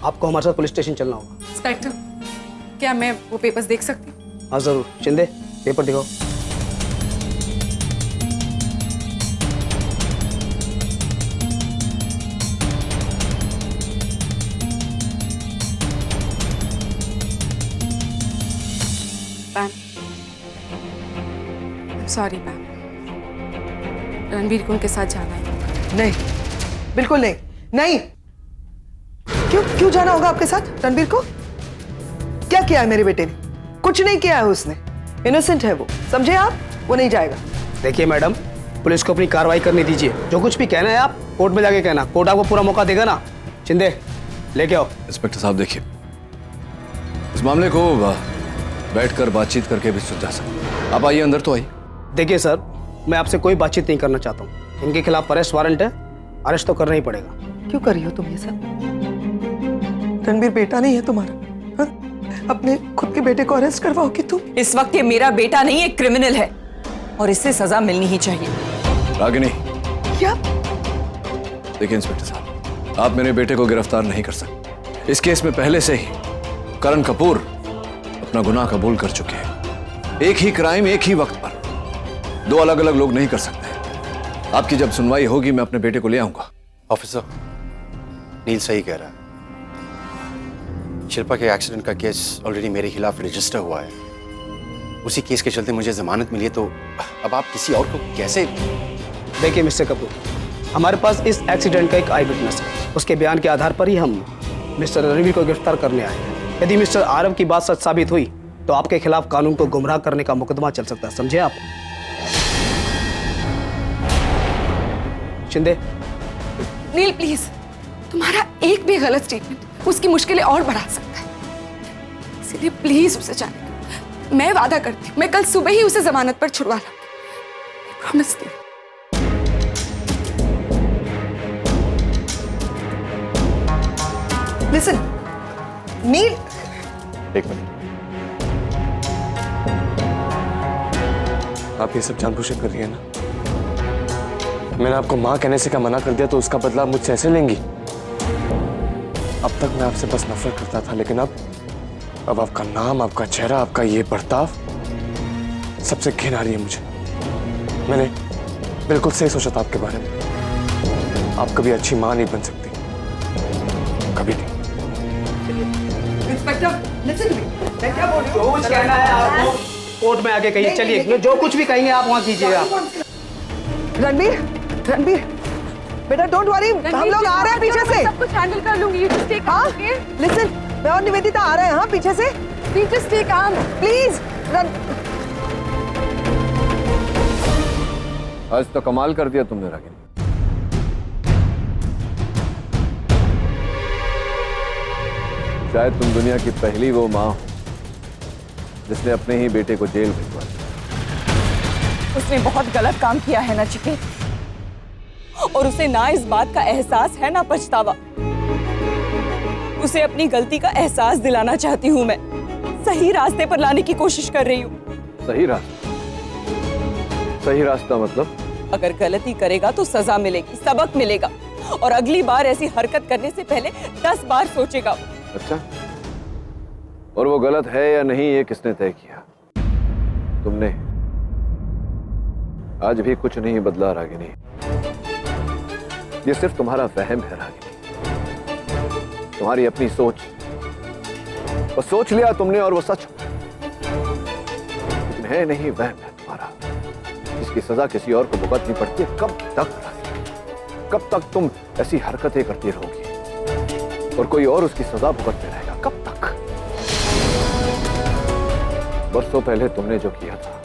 आपको हमारे साथ पुलिस स्टेशन चलना होगा। इंस्पेक्टर, क्या मैं वो पेपर्स देख सकती हूँ? हाँ जरूर। शिंदे, पेपर दिखाओ। मैम, सॉरी मैम, रणबीर को उनके साथ जाना है। नहीं, बिल्कुल नहीं, नहीं। क्यों क्यों जाना होगा आपके साथ रणबीर को? क्या किया है मेरे बेटे ने? कुछ नहीं किया है उसने। इनोसेंट है वो, समझे आप? वो नहीं जाएगा। देखिए मैडम, पुलिस को अपनी कार्रवाई करने दीजिए। जो कुछ भी कहना है आप कोर्ट में जाके कहना, कोर्ट आपको पूरा मौका देगा ना। शिंदे, लेके आओ। इंस्पेक्टर साहब देखिए, इस मामले को बैठकर बातचीत करके भी सुलझा सकते। आप आइए अंदर तो आइए। देखिए सर, मैं आपसे कोई बातचीत नहीं करना चाहता हूँ। इनके खिलाफ अरेस्ट वारंट है, अरेस्ट तो करना ही पड़ेगा। क्यों कर रही हो तुम ये सब? रणबीर बेटा नहीं है तुम्हारा? हाँ? अपने खुद के बेटे को अरेस्ट करवाओगी तुम? इस वक्त ये मेरा बेटा नहीं, एक क्रिमिनल है और इससे सजा मिलनी ही चाहिए। रागिनी, क्या? देखिए इंस्पेक्टर साहब, आप मेरे बेटे को गिरफ्तार नहीं कर सकते। इस केस में पहले से ही करण कपूर अपना गुनाह कबूल कर चुके हैं। एक ही क्राइम एक ही वक्त पर दो अलग अलग लोग नहीं कर सकते। आपकी जब सुनवाई होगी मैं अपने बेटे को ले आऊंगा। ऑफिसर, नील सही कह रहा है। शिल्पा के एक्सीडेंट का केस ऑलरेडी मेरे खिलाफ रजिस्टर हुआ है। उसी केस के चलते मुझे जमानत मिली है, तो अब आप किसी और को कैसे? देखिए मिस्टर कपूर, हमारे पास इस एक्सीडेंट का एक आई विटनेस है। उसके बयान के आधार पर ही हम मिस्टर रणवीर को गिरफ्तार करने आए हैं। यदि मिस्टर आरव की बात सच साबित हुई तो आपके खिलाफ कानून को गुमराह करने का मुकदमा चल सकता है, समझे आप? शिंदे। नील प्लीज, तुम्हारा एक भी गलत स्टेटमेंट उसकी मुश्किलें और बढ़ा सकता है, इसलिए प्लीज उसे जाने दो। मैं वादा करती हूँ, मैं कल सुबह ही उसे जमानत पर छुड़वा लूंगी। प्रॉमिस नील। लिसन, नील। एक मिनट, आप ये सब जानबूझकर कर रही है ना? मैंने आपको माँ कहने से क्या मना कर दिया तो उसका बदला आप मुझसे ऐसे लेंगी? अब तक मैं आपसे बस नफरत करता था, लेकिन अब आपका नाम, आपका चेहरा, आपका ये बर्ताव, सबसे घिन आ रही है मुझे। मैंने बिल्कुल सही सोचा था आपके बारे में। आप कभी अच्छी माँ नहीं बन सकती, कभी नहीं। Inspector, listen to me. मैं क्या बोल रही हूँ? जो कुछ कहना है आपको कोर्ट में आके कहिए। चलिए, जो कुछ भी कहेंगे आप वहाँ कीजिएगा। रणबीर, रणबीर, बेटा डोंट वरी, हम लोग आ रहे हैं पीछे से। सब कुछ हैंडल कर लूंगी। यू जस्ट टेक काम, ओके? लिसन, मैं और निवेदिता आ रहे हैं, हाँ, पीछे से। प्लीज जस्ट टेक काम, प्लीज। आज तो कमाल कर दिया तुमने रागिनी। शायद तुम दुनिया की पहली वो माँ हो जिसने अपने ही बेटे को जेल भिजवा दिया। उसने बहुत गलत काम किया है ना चिके, और उसे ना इस बात का एहसास है ना पछतावा। उसे अपनी गलती का एहसास दिलाना चाहती हूँ मैं। सही रास्ते पर लाने की कोशिश कर रही हूँ। सही रास्ता? सही रास्ता मतलब? अगर गलती करेगा तो सजा मिलेगी, सबक मिलेगा, और अगली बार ऐसी हरकत करने से पहले 10 बार सोचेगा। अच्छा, और वो गलत है या नहीं ये किसने तय किया? तुमने। आज भी कुछ नहीं बदला रागिनी। ये सिर्फ तुम्हारा वहम है रागिनी, तुम्हारी अपनी सोच। और सोच लिया तुमने और वो सच लेकिन है नहीं, वहम है तुम्हारा। इसकी सजा किसी और को भुगतनी पड़ती है। कब तक रागिनी? कब तक तुम ऐसी हरकतें करती रहोगी और कोई और उसकी सजा भुगतते रहेगा? कब तक? बरसों पहले तुमने जो किया था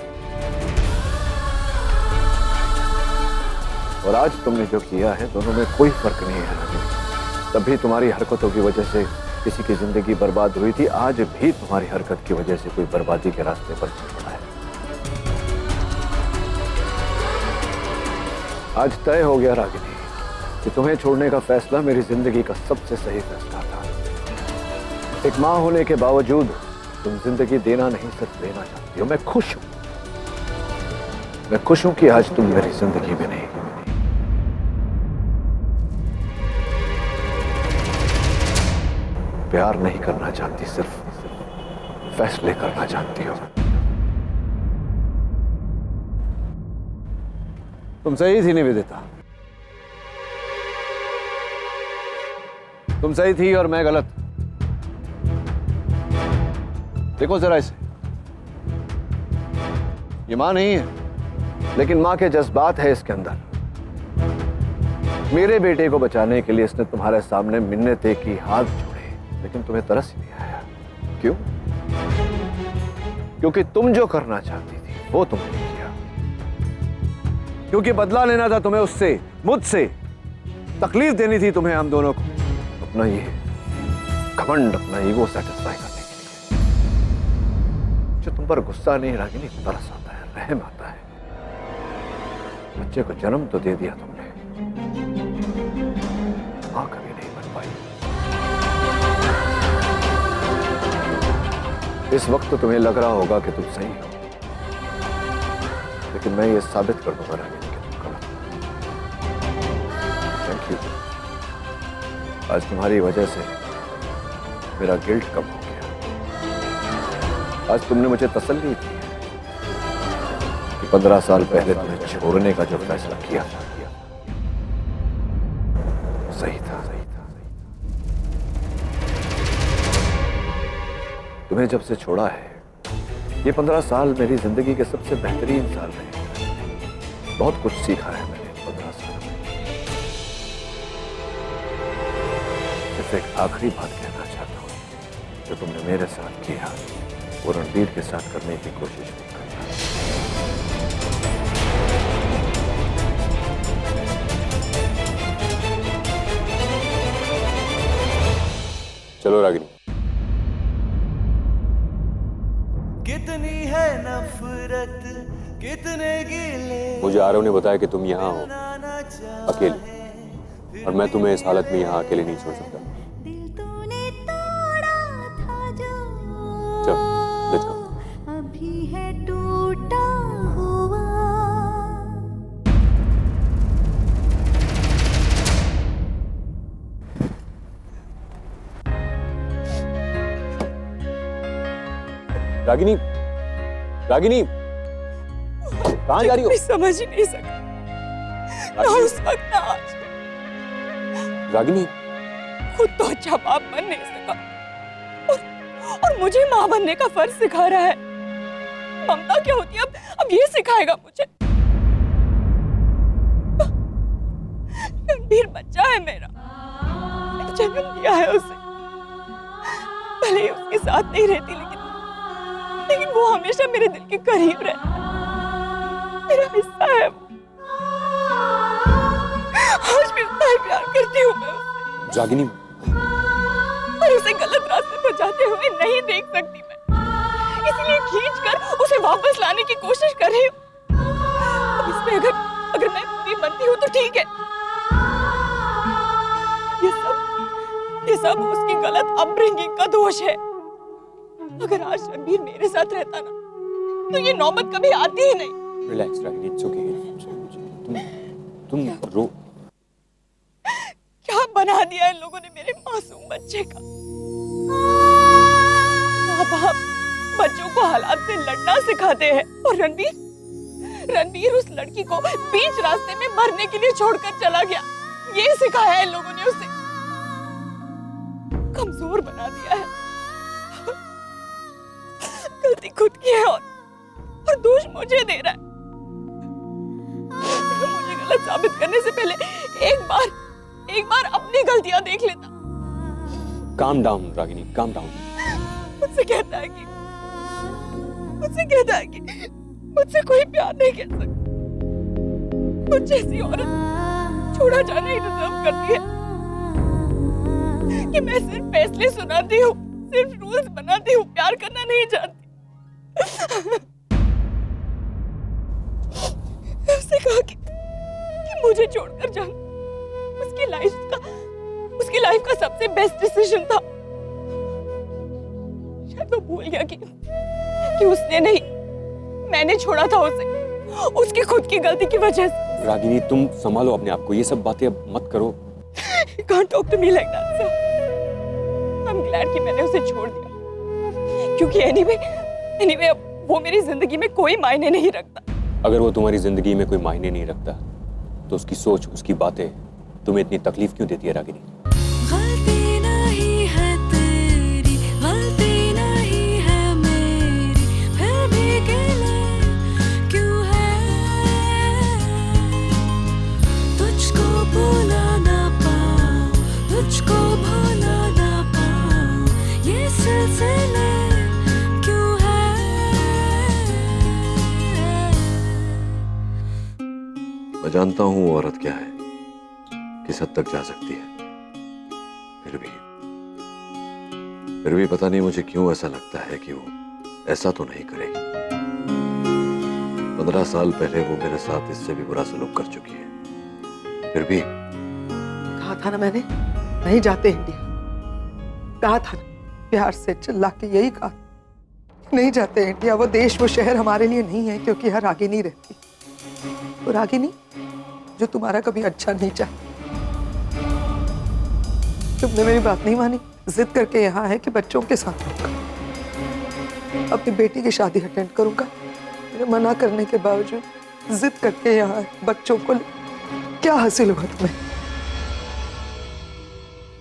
और आज तुमने जो किया है, दोनों में कोई फर्क नहीं है रागिनी। तभी तुम्हारी हरकतों की वजह से किसी की जिंदगी बर्बाद हुई थी, आज भी तुम्हारी हरकत की वजह से कोई बर्बादी के रास्ते पर चल पड़ा है। आज तय हो गया रागिनी कि तुम्हें छोड़ने का फैसला मेरी जिंदगी का सबसे सही फैसला था। एक माँ होने के बावजूद तुम जिंदगी देना नहीं, सिर्फ लेना चाहती हो। मैं खुश हूं, मैं खुश हूं कि आज तुम मेरी जिंदगी में नहीं। प्यार नहीं करना जानती, सिर्फ फैसले करना जानती हो। तुम सही थी निवेदिता, तुम सही थी और मैं गलत। देखो जरा इसे, ये मां नहीं है, लेकिन मां के जज्बात है इसके अंदर। मेरे बेटे को बचाने के लिए इसने तुम्हारे सामने मिन्नतें की, हाथ जोड़े, लेकिन तुम्हें तरस ही नहीं आया। क्यों? क्योंकि तुम जो करना चाहती थी वो तुमने किया, क्योंकि बदला लेना था तुम्हें उससे, मुझसे। तकलीफ देनी थी तुम्हें हम दोनों को, अपना ये घमंड, अपना ईगो सेटिस्फाई करने के लिए। जो तुम पर गुस्सा नहीं रागिनी, तरस आता है, रहम आता है। बच्चे को जन्म तो दे दिया तुमने, मां कभी नहीं बन पाई। इस वक्त तो तुम्हें लग रहा होगा कि तुम सही हो, लेकिन मैं ये साबित कर दूंगा रागिनी कि तुम गलत हो। Thank you. आज तुम्हारी वजह से मेरा गिल्ट कम हो गया। आज तुमने मुझे तसल्ली दी कि 15 साल पहले तुम्हें छोड़ने का जो फैसला किया था, सही था। तुम्हें जब से छोड़ा है, ये 15 साल मेरी जिंदगी के सबसे बेहतरीन साल रहे। बहुत कुछ सीखा है मैंने 15 साल में। सिर्फ एक आखिरी बात कहना चाहता हूं, जो तुमने मेरे साथ किया वो रणबीर के साथ करने की कोशिश नहीं करना। चलो रागिनी। कितनी है नफरत, कितने गिले। मुझे आरव ने बताया कि तुम यहाँ हो अकेले, और मैं तुम्हें इस हालत में यहाँ अकेले नहीं छोड़ सकता। चलो, लेट्स गो। अभी है टूटा हुआ। रागिनी, रागिनी, कहाँ जा रही हो? मैं समझ ही नहीं सका, ना उस वक्त ना आज। रागिनी, खुद तो अच्छा बाप बन नहीं सका, और मुझे माँ बनने का फर्ज सिखा रहा है। ममता क्या होती है अब ये सिखाएगा मुझे। रणबीर बच्चा है मेरा, मैंने जन्म दिया है उसे। भले ही उसके साथ नहीं रहती, लेकिन वो हमेशा मेरे दिल के करीब रहता है, मेरा हिस्सा है वो। आज भी उतना ही प्यार करती हूँ मैं उससे। रागिनी, और उसे गलत रास्ते पर जाते हुए नहीं देख सकती मैं, इसलिए खींचकर उसे वापस लाने की कोशिश कर रही हूँ। अब इसमें अगर मैं बुरी बनती हूँ तो ठीक है। ये सब उसकी गलत अपब्रिंगिंग का दोष है। अगर आज रणबीर मेरे साथ रहता ना, तो ये नौबत कभी आती ही नहीं। Relax Ragini, it's okay. तुम रो। क्या बना दिया इन लोगों ने मेरे मासूम बच्चे का। माँ बाप बच्चों को हालात से लड़ना सिखाते हैं, और रणबीर उस लड़की को बीच रास्ते में मरने के लिए छोड़कर चला गया। ये सिखाया है इन लोगों ने उसे, कमजोर बना दिया है। गलती खुद की है, और दोष मुझे दे रहा है। मुझे गलत साबित करने से पहले एक बार अपनी गलतियां देख लेता। Calm down Ragini, calm down. मुझसे कहता है कि मुझसे कोई प्यार नहीं कर सकता। मुझ जैसी औरत छोड़ा जाना ही डिजर्व करती है। कि मैं सिर्फ फैसले सुनाती हूँ, सिर्फ रूल्स बनाती हूँ, प्यार करना नहीं जानती। उसने कहा कि मुझे छोड़कर जाना उसकी लाइफ का सबसे बेस्ट डिसीजन था। शायद वो भूल गया कि उसने नहीं, मैंने छोड़ा था उसे, उसकी खुद की गलती की वजह से। रागिनी, तुम संभालो अपने आप को, ये सब बातें अब मत करो। You can't talk to me like that, sir. I'm glad कि मैंने उसे छोड़ दिया, क्योंकि anyway अब वो मेरी जिंदगी में कोई मायने नहीं रखता। अगर वो तुम्हारी जिंदगी में कोई मायने नहीं रखता तो उसकी सोच, उसकी बातें तुम्हें इतनी तकलीफ क्यों देती है रागिनी? गलती नहीं है तेरी, गलती नहीं है मेरी, फिर भी गिले क्यों है? तुझको भुला ना पाऊं, तुझको भुला ना पाऊं, ये सिलसिले क्यों है? मैं जानता हूं औरत क्या है, किस हद तक जा सकती है। फिर भी पता नहीं मुझे क्यों ऐसा लगता है कि वो ऐसा तो नहीं करेगी। 15 साल पहले वो मेरे साथ इससे भी बुरा सलूक कर चुकी है। फिर भी कहा था ना मैंने, नहीं जाते इंडिया। कहा था ना, प्यार से चिल्ला के यही कहा, नहीं जाते इंडिया। वो देश, वो शहर हमारे लिए नहीं है, क्योंकि यहाँ रागिनी रहती। वो रागिनी जो तुम्हारा कभी अच्छा नहीं चाहती। तुमने मेरी बात नहीं मानी, जिद करके यहाँ है कि बच्चों के साथ रहूंगा, अपनी बेटी की शादी अटेंड करूंगा। मेरे मना करने के बावजूद जिद करके यहाँ है, बच्चों को। क्या हासिल हुआ तुम्हें?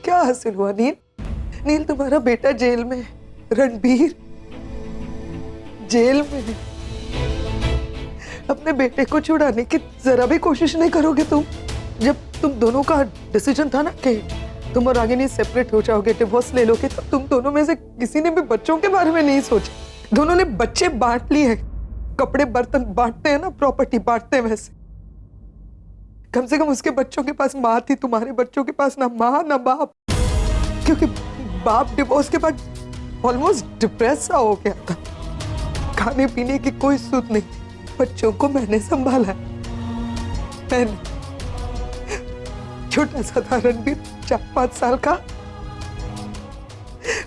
क्या हासिल हुआ नील? नील, तुम्हारा बेटा जेल में है, रणबीर जेल में है। अपने बेटे को छुड़ाने की जरा भी कोशिश नहीं करोगे तुम? जब तुम दोनों का डिसीजन था ना कि तुम और रागिनी सेपरेट हो जाओगे, डिवोर्स ले लोगे, तब तुम दोनों में से किसी ने भी बच्चों के बारे में नहीं सोचा। दोनों ने बच्चे बांट लिए हैं, कपड़े बर्तन बांटते हैं ना, प्रॉपर्टी बांटते हैं। वैसे कम से कम उसके बच्चों के पास माँ थी, तुम्हारे बच्चों के पास ना माँ ना बाप। क्योंकि बाप डिवोर्स के बाद ऑलमोस्ट डिप्रेस सा हो गया था, खाने पीने की कोई सुध नहीं थी। बच्चों को मैंने संभाला, मैंने। छोटा सा था रणबीर, 4-5 साल का,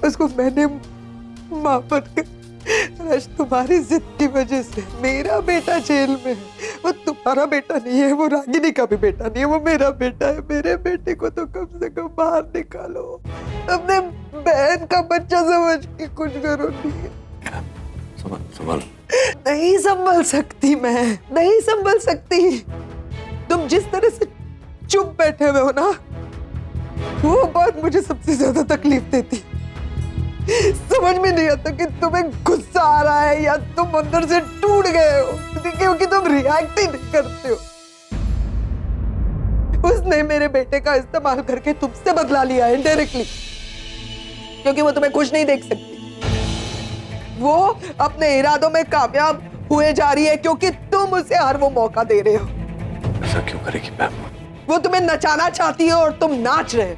उसको मैंने माँ बनकर। आज तुम्हारी जिद की वजह से मेरा बेटा जेल में है। वो तुम्हारा बेटा नहीं है, वो रागिनी का भी बेटा नहीं है, वो मेरा बेटा है। मेरे बेटे को तो कम से कम बाहर निकालो, अपने बहन का बच्चा समझ के कुछ करो। संभल नहीं संभल सकती मैं, नहीं संभल सकती। तुम जिस तरह से चुप बैठे हुए हो ना, वो बात मुझे सबसे ज्यादा तकलीफ देती। समझ में नहीं आता कि तुम्हें गुस्सा आ रहा है या तुम अंदर से टूट गए हो, क्योंकि तुम रिएक्ट ही नहीं करते हो। उसने मेरे बेटे का इस्तेमाल करके तुमसे बदला लिया है इनडायरेक्टली, क्योंकि वो तुम्हें खुश नहीं देख सकती। वो अपने इरादों में कामयाब हुए जा रही है, क्योंकि तुम उसे हर वो मौका दे रहे हो। ऐसा क्यों करेगी मैम? वो तुम्हें नचाना चाहती है और तुम नाच रहे हो।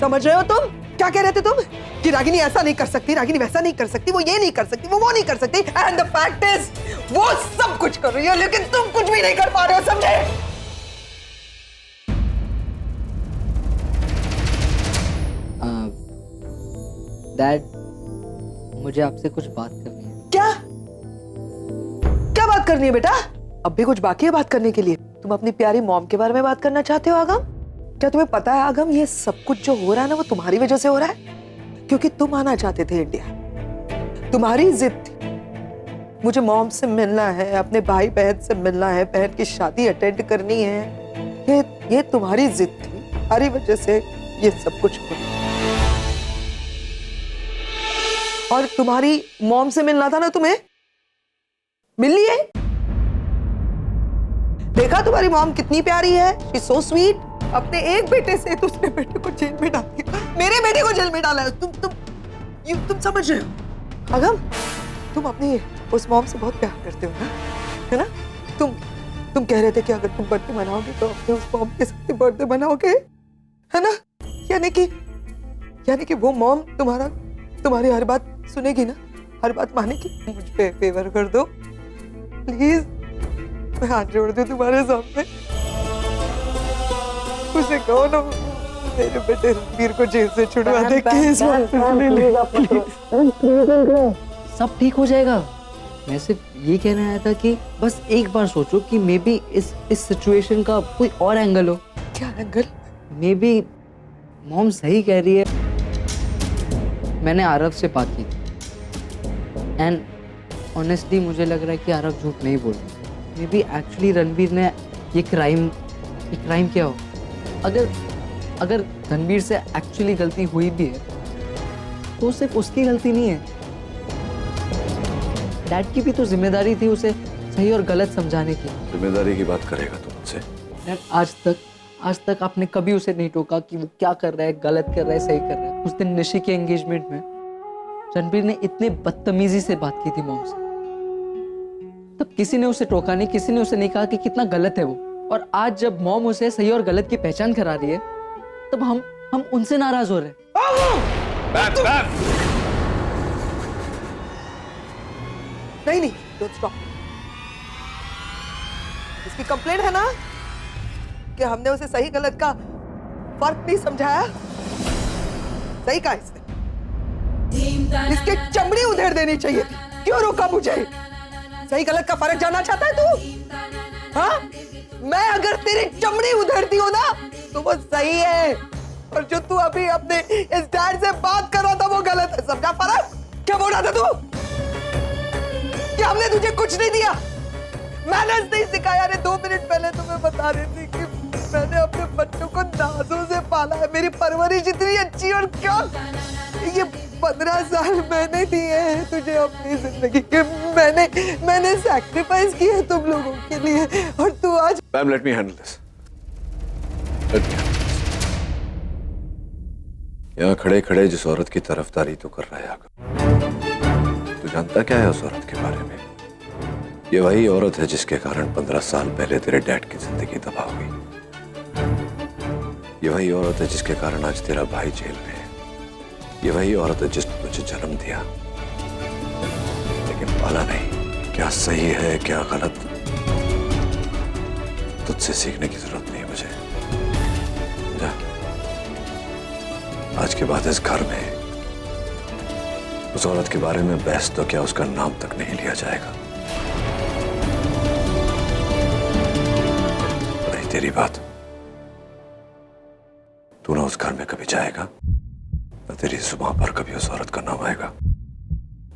समझ रहे हो तुम? क्या कह रहे थे तुम? कि रागिनी ऐसा नहीं कर सकती, रागिनी वैसा नहीं कर सकती, वो ये नहीं कर सकती, वो नहीं कर सकती। एंड द फैक्ट इज वो सब कुछ कर रही है, लेकिन तुम कुछ भी नहीं कर पा रहे हो, समझे? डैड, मुझे आपसे कुछ बात करनी है। क्या क्या बात करनी है बेटा? अब भी कुछ बाकी है बात करने के लिए? तुम अपनी प्यारी मॉम के बारे में बात करना चाहते हो आगम? क्या तुम्हें पता है आगम, ये सब कुछ जो हो रहा है ना, वो तुम्हारी वजह से हो रहा है, क्योंकि तुम आना चाहते थे इंडिया। तुम्हारी जिद थी, मुझे मॉम से मिलना है, अपने भाई बहन से मिलना है, बहन की शादी अटेंड करनी है। ये तुम्हारी जिद थी, तुम्हारी वजह से ये सब कुछ हो रहा है। और तुम्हारी मॉम से मिलना था ना तुम्हें, मिल लिए। देखा तुम्हारी मॉम कितनी प्यारी है, शी सो स्वीट। अपने एक बेटे से दूसरे बेटे को जेल में डाल दिया, मेरे बेटे को जेल में डाला है। तुम समझ रहे हो अगम? तुम अपनी उस मॉम से बहुत प्यार करते हो ना, है ना? तुम कह रहे थे कि अगर तुम बर्थडे मनाओगे तो अपने उस मॉम के साथ बर्थडे मनाओगे, है ना? यानी कि वो मॉम तुम्हारी हर बात सुनेगी ना, हर बात मानेगी। मुझ पे फेवर कर दो प्लीज, मैं हाथ जोड़ दूं तुम्हारे सामने। उसे कहो ना मेरे बेटे रणबीर को जेल से छुड़वा दे, केस वापस ले ले। सब ठीक हो जाएगा। मैं सिर्फ ये कहना आया था कि बस एक बार सोचो कि मे बी इस सिचुएशन का कोई और एंगल हो। क्या एंगल? मे बी मॉम सही कह रही है। मैंने आरव से बात की थी एंड ऑनेस्टली मुझे लग रहा है कि आरव झूठ नहीं बोल रहा। मे बी एक्चुअली रणबीर ने ये क्राइम किया हो। अगर रणबीर से एक्चुअली गलती हुई भी है तो सिर्फ उसकी गलती नहीं है, डैड की भी तो जिम्मेदारी थी उसे सही और गलत समझाने की। जिम्मेदारी की बात करेगा तू मुझसे? डैड आज तक आपने कभी उसे नहीं टोका कि वो क्या कर रहा है, गलत कर रहा है, सही कर रहा है। उस दिन निशी के एंगेजमेंट में रणबीर ने इतने बदतमीजी से बात की थी मॉम से, तब किसी ने उसे टोका नहीं, किसी ने उसे नहीं कहा कि कितना गलत है वो। और आज जब मॉम उसे सही और गलत की पहचान करा रही है तब हम उनसे नाराज हो रहे हैं। नहीं, डोंट स्टॉप। इसकी कंप्लेंट है ना कि हमने उसे सही गलत का फर्क नहीं समझाया। सही कहा इसने, इसके चमड़ी उधेड़ देनी चाहिए थी। क्यों रोका मुझे? सही गलत का फर्क जानना चाहता है तू? हाँ, मैं अगर तेरी चमड़ी उधेड़ती हूँ ना तो वो सही है, और जो तू अभी अपने इस डैड से बात कर रहा था वो गलत है। समझा फर्क? क्या बोल रहा था तू? कि हमने तुझे कुछ नहीं दिया, मैनर्स नहीं सिखाया। अरे 2 मिनट पहले तो मैं बता रही थी कि मैंने अपने बच्चों को नाजों से पाला है, मेरी परवरिश इतनी अच्छी। और क्या ये 15 साल मैंने दिए हैं तुझे अपनी जिंदगी के, मैंने सैक्रिफाइस किए हैं तुम लोगों के लिए, और तू आज। Ma'am let me handle this. यहाँ खड़े खड़े जिस औरत की तरफदारी तो कर रहा है आगे, तू जानता क्या है उस औरत के बारे में? ये वही औरत है जिसके कारण 15 साल पहले तेरे डैड की जिंदगी तबाह हुई। ये वही औरत है जिसके कारण आज तेरा भाई जेल में है। ये वही औरत है जिसने तुझे जन्म दिया लेकिन पाला नहीं। क्या सही है क्या गलत, तुझसे सीखने की जरूरत नहीं है मुझे। जा, आज के बाद इस घर में उस औरत के बारे में बहस तो क्या, उसका नाम तक नहीं लिया जाएगा। नहीं तेरी बात, तू ना उस घर में कभी जाएगा ना तेरी जुबान पर कभी उस औरत का नाम आएगा।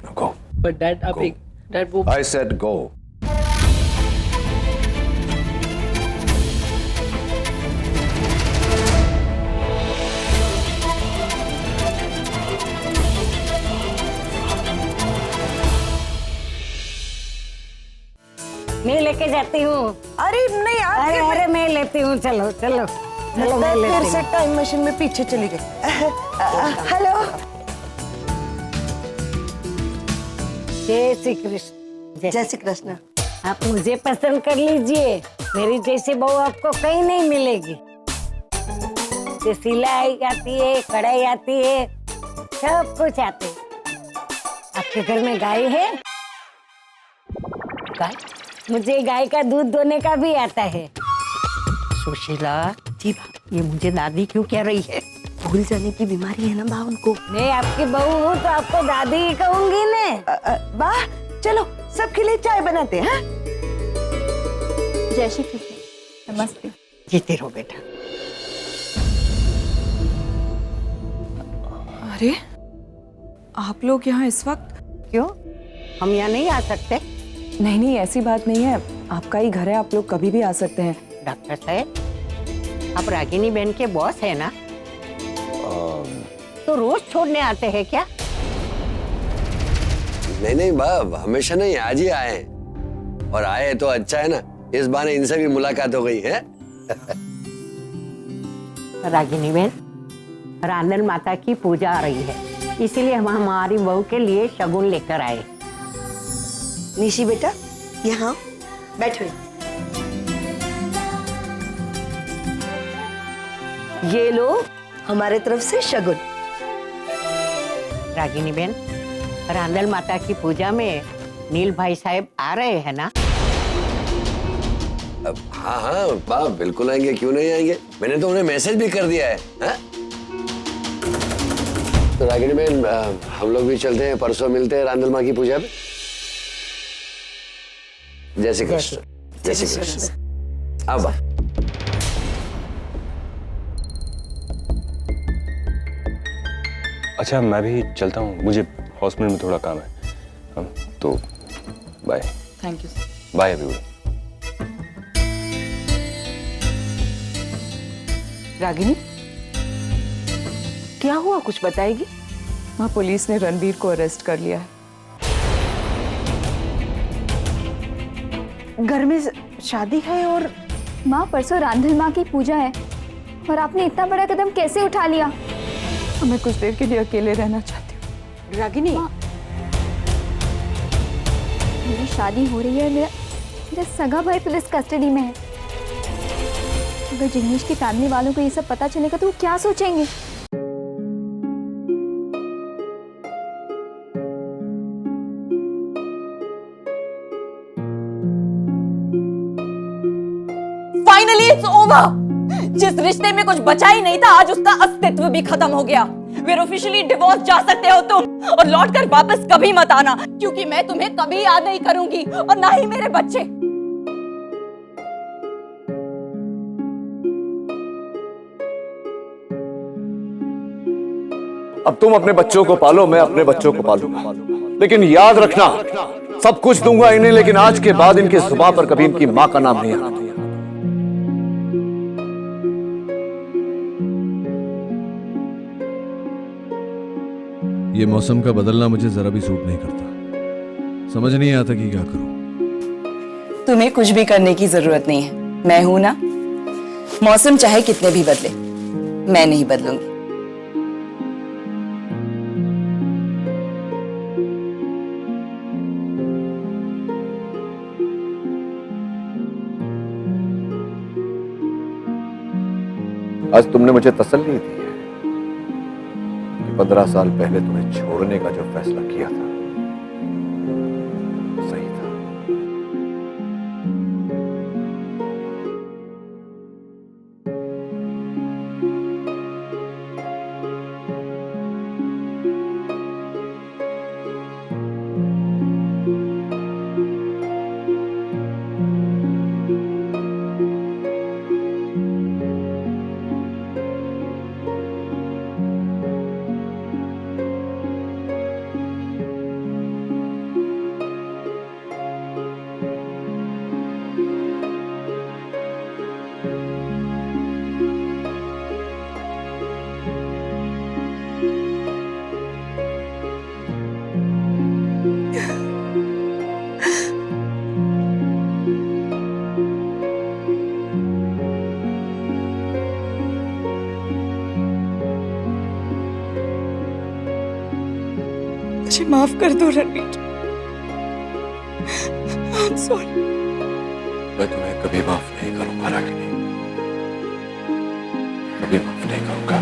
Now go. बट डैड आप एक डैड वो I said go. मैं लेके जाती हूँ। अरे नहीं यार, अरे मैं लेती हूँ। चलो चलो चलो, मैं फिर लेती से हूँ। टाइम मशीन में पीछे चली गई। हेलो, जय श्री कृष्ण। जय श्री कृष्ण। आप मुझे पसंद कर लीजिए, मेरी जैसी बहू आपको कहीं नहीं मिलेगी। जो सिलाई आती है, कढ़ाई आती है, सब कुछ आती है। आपके घर में गाय है? गाय? मुझे गाय का दूध दोने का भी आता है। सुशीला जी, ये मुझे दादी क्यों कह रही है? भूल जाने की बीमारी है ना बा उनको। मैं आपकी बहू हूँ तो आपको दादी ही कहूंगी ना। बा चलो सबके लिए चाय बनाते हैं। जय श्री कृष्ण। नमस्ते। जीते रहो बेटा। अरे आप लोग यहाँ इस वक्त? क्यों, हम यहाँ नहीं आ सकते? नहीं, ऐसी बात नहीं है, आपका ही घर है, आप लोग कभी भी आ सकते हैं। डॉक्टर साहब, आप रागिनी बहन के बॉस है ना? तो रोज छोड़ने आते हैं क्या? नहीं बाब, हमेशा नहीं, आज ही आए हैं। और आए तो अच्छा है ना, इस बहाने इनसे भी मुलाकात हो गई है। रागिनी बहन, रांदल माता की पूजा आ रही है, इसीलिए हम हमारी बहू के लिए शगुन लेकर आए। निशी बेटा, यहाँ बैठो। ये लो हमारे तरफ से शगुन। रागिनी बहन, रांदल माता की पूजा में नील भाई साहब आ रहे हैं ना? हाँ बाप, बिल्कुल आएंगे, क्यों नहीं आएंगे। मैंने तो उन्हें मैसेज भी कर दिया है। तो रागिनी बहन, हम लोग भी चलते हैं, परसों मिलते हैं रांदल माँ की पूजा में। जय श्री कृष्ण। जय श्री कृष्ण। अब अच्छा मैं भी चलता हूँ, मुझे हॉस्पिटल में थोड़ा काम है। तो bye. Thank you. Bye everyone. Ragini, क्या हुआ, कुछ बताएगी? माँ, पुलिस ने रणबीर को अरेस्ट कर लिया है। घर में शादी है और माँ, परसों रांधल माँ की पूजा है और आपने इतना बड़ा कदम कैसे उठा लिया? मैं कुछ देर के लिए अकेले रहना चाहती हूँ। रागिनी, मेरी शादी हो रही है, मेरा सगा भाई पुलिस कस्टडी में है। अगर जिग्नेश की फैमिली वालों को ये सब पता चलेगा तो वो क्या सोचेंगे? Finally it's over. जिस रिश्ते में कुछ बचा ही नहीं था, आज उसका अस्तित्व भी खत्म हो गया। वे ऑफिशियली डिवोर्स, जा सकते हो तुम, और लौट कर वापस कभी मत आना, क्योंकि मैं तुम्हें कभी याद नहीं करूंगी और ना ही मेरे बच्चे। अब तुम अपने बच्चों को पालो, मैं अपने बच्चों को पालूंगा, लेकिन याद रखना सब कुछ दूंगा इन्हें, लेकिन आज के बाद इनकी जुबान पर कभी इनकी मां का नाम नहीं आना। ये मौसम का बदलना मुझे जरा भी सूट नहीं करता। समझ नहीं आता कि क्या करूं। तुम्हें कुछ भी करने की जरूरत नहीं है, मैं हूं ना। मौसम चाहे कितने भी बदले, मैं नहीं बदलूंगी। आज तुमने मुझे तसल्ली दी है कि 15 साल पहले तुम्हें छोड़ने का जो फैसला किया था सही था। मुझे माफ कर दो रणबीर। I'm sorry। मैं तुम्हें कभी माफ नहीं करूंगा रागिनी, कभी माफ नहीं करूंगा।